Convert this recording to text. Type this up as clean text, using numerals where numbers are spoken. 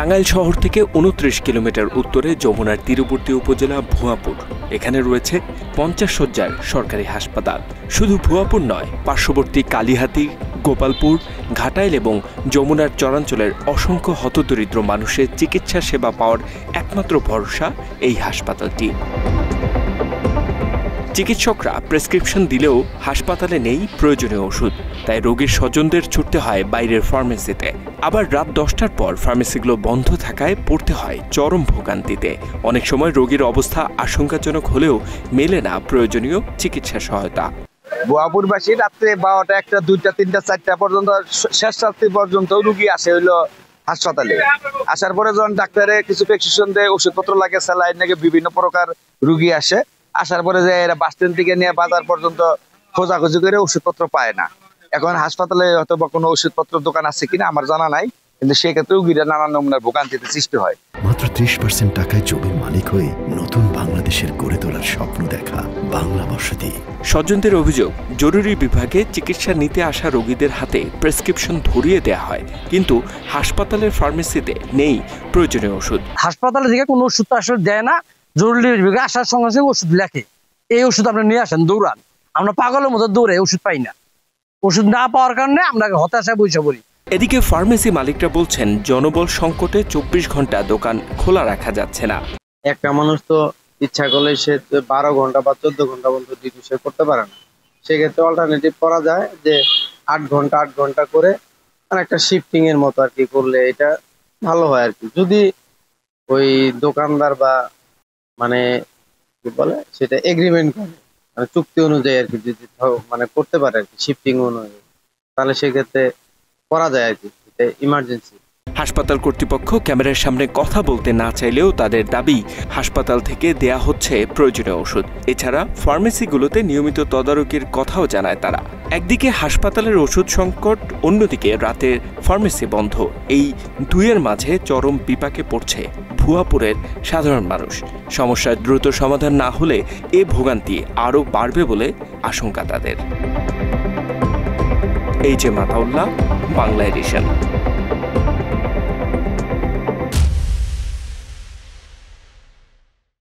টাঙ্গাইল শহর থেকে ২৯ কিলোমিটার উত্তরে যমুনার তীরবর্তী উপজেলা ভুয়াপুর। এখানে রয়েছে ৫০ শয্যার সরকারি হাসপাতাল। শুধু ভুয়াপুর নয়, পার্শ্ববর্তী কালিহাতী, গোপালপুর, ঘাটাইল এবং যমুনার চরাঞ্চলের অসংখ্য হতদরিদ্র মানুষের চিকিৎসা সেবা পাওয়ার একমাত্র ভরসা এই হাসপাতালটি। চিকিৎসকরা প্রেসক্রিপশন দিলেও হাসপাতালে নেই প্রয়োজনীয় ওষুধ, তাই রোগীর স্বজনদের ছুটতে হয় বাইরের ফার্মেসিতে। আবার রাত ১০টার পর ফার্মেসিগুলো বন্ধ থাকায় পড়তে হয় চরম ভোগান্তিতে। অনেক সময় রোগীর অবস্থা আশঙ্কাজনক হলেও মেলে না প্রয়োজনীয় চিকিৎসা সহায়তা। ভুয়াপুরবাসী রাত্রে ১২টা, ১টা, ২টা, ৩টা, ৪টা পর্যন্ত, শেষ রাত্রি পর্যন্ত রুগী আসে হইলো হাসপাতালে। আসার পরে যখন ডাক্তারে কিছু প্রেসক্রিপশন দেয়, ওষুধপত্র লাগে, স্যালাইন লাগে, বিভিন্ন প্রকার রুগী আসে। আসার পরে যে এরা বাস স্ট্যান্ড থেকে নিয়ে বাজার পর্যন্ত খোঁজাখুঁজি করে ওষুধপত্র পায় না। এখন হাসপাতালে হয়তো বা কোনো ওষুধপত্র দোকান আছে কিনা আমার জানা নাই, কিন্তু সেক্ষেত্রে রুগীরা নানান নমুনার ভোগান্তিতে সৃষ্টি হয়। মাত্র ৩০% টাকায় জমির মালিক হয়ে নতুন বাংলাদেশের গড়ে তোলার স্বপ্ন দেখা বাংলা বসতি। স্বজনদের অভিযোগ, জরুরি বিভাগে চিকিৎসা নিতে আসা রোগীদের হাতে প্রেসক্রিপশন ধরিয়ে দেওয়া হয়, কিন্তু হাসপাতালের ফার্মেসিতে নেই প্রয়োজনীয় ওষুধ। হাসপাতালে থেকে কোনো ওষুধ আসলে দেয় না, জরুরি বিভাগে আসার সঙ্গে সঙ্গে ওষুধ লেখে, এই ওষুধ আপনি নিয়ে আসেন, দৌড়ান। আমরা পাগলের মতো দৌড়ে ওষুধ পাই না। ওষুধ না পাওয়ার কারণে আমরা হতাশায় বসে পড়ি। এদিকে ফার্মেসি মালিকরা বলছেন, জনবল সংকটে ২৪ ঘন্টা দোকান খোলা রাখা যাচ্ছে না। একটা মানুষ তো ইচ্ছা করলে সে ১২ ঘন্টা বা ১৪ ঘন্টা পর্যন্ত ডিউটি সে করতে পারে না। সেক্ষেত্রে অল্টারনেটিভ করা যায় যে ৮ ঘন্টা করে একটা শিফটিং এর মতো আর কি করলে এটা ভালো হয় আর কি। যদি ওই দোকানদার বা মানে কি বলে সেটা এগ্রিমেন্ট করে, মানে চুক্তি অনুযায়ী আর কি, যদি মানে করতে পারে আর কি শিফটিং অনুযায়ী, তাহলে সেক্ষেত্রে করা যায় আর কি, এটা ইমার্জেন্সি। হাসপাতাল কর্তৃপক্ষ ক্যামেরার সামনে কথা বলতে না চাইলেও তাদের দাবি হাসপাতাল থেকে দেয়া হচ্ছে প্রয়োজনীয় ওষুধ। এছাড়া ফার্মেসিগুলোতে নিয়মিত তদারকির কথাও জানায় তারা। একদিকে হাসপাতালের ওষুধ সংকট, অন্যদিকে রাতের ফার্মেসি বন্ধ। এই দুইয়ের মাঝে চরম বিপাকে পড়ছে ভুয়াপুরের সাধারণ মানুষ। সমস্যার দ্রুত সমাধান না হলে এ ভোগান্তি আরও বাড়বে বলে আশঙ্কা তাদের। এই যে মাতাউল্লাহ, বাংলা এডিশন।